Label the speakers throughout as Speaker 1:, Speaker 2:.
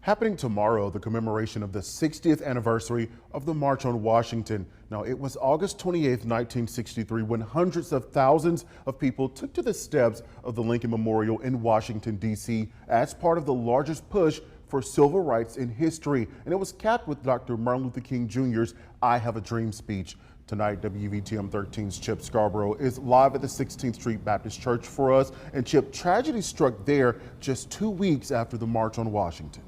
Speaker 1: Happening tomorrow, the commemoration of the 60th anniversary of the March on Washington. Now, it was August 28th, 1963, when hundreds of thousands of people took to the steps of the Lincoln Memorial in Washington, D.C. as part of the largest push for civil rights in history. And it was capped with Dr. Martin Luther King Jr.'s I Have a Dream speech. Tonight, WVTM 13's Chip Scarborough is live at the 16th Street Baptist Church for us. And Chip, tragedy struck there just 2 weeks after the March on Washington.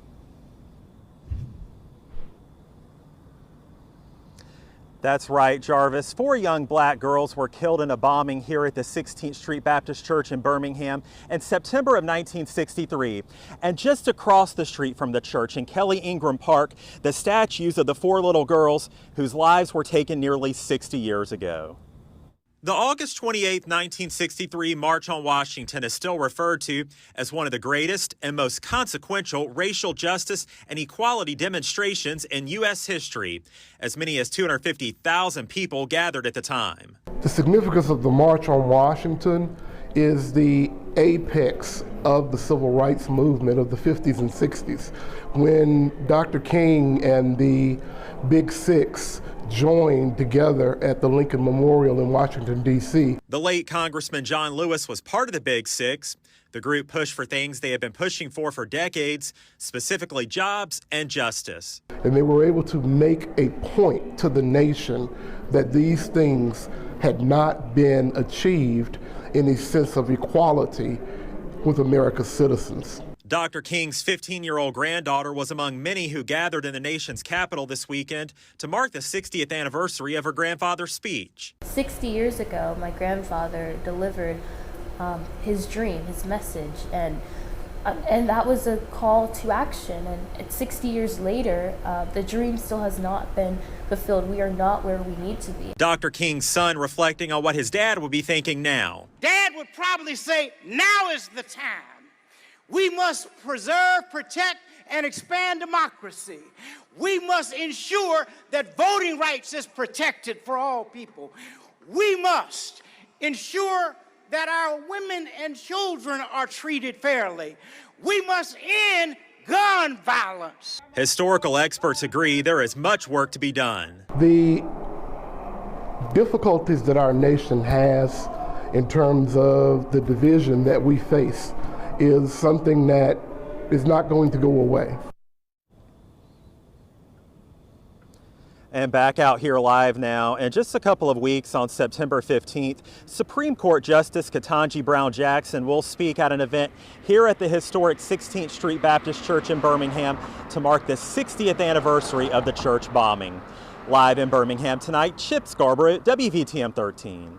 Speaker 2: That's right, Jarvis. 4 young black girls were killed in a bombing here at the 16th Street Baptist Church in Birmingham in September of 1963. And just across the street from the church in Kelly Ingram Park, the statues of the 4 little girls whose lives were taken nearly 60 years ago. The August 28, 1963 March on Washington is still referred to as one of the greatest and most consequential racial justice and equality demonstrations in U.S. history. As many as 250,000 people gathered at the time.
Speaker 3: The significance of the March on Washington is the apex of the civil rights movement of the 50s and 60s, when Dr. King and the Big Six joined together at the Lincoln Memorial in Washington, D.C.
Speaker 2: The late Congressman John Lewis was part of the Big Six. The group pushed for things they had been pushing for decades, specifically jobs and justice.
Speaker 3: And they were able to make a point to the nation that these things had not been achieved in a sense of equality with America's citizens.
Speaker 2: Dr. King's 15-year-old granddaughter was among many who gathered in the nation's capital this weekend to mark the 60th anniversary of her grandfather's speech.
Speaker 4: 60 years ago, my grandfather delivered his dream, his message, and that was a call to action. And 60 years later, the dream still has not been fulfilled. We are not where we need to be.
Speaker 2: Dr. King's son reflecting on what his dad would be thinking now.
Speaker 5: Dad would probably say, now is the time. We must preserve, protect, and expand democracy. We must ensure that voting rights is protected for all people. We must ensure that our women and children are treated fairly. We must end gun violence.
Speaker 2: Historical experts agree there is much work to be done.
Speaker 3: The difficulties that our nation has in terms of the division that we face is something that is not going to go away.
Speaker 2: And back out here live now. In just a couple of weeks, on September 15th, Supreme Court Justice Ketanji Brown Jackson will speak at an event here at the historic 16th Street Baptist Church in Birmingham to mark the 60th anniversary of the church bombing. Live in Birmingham tonight, Chip Scarborough, WVTM 13.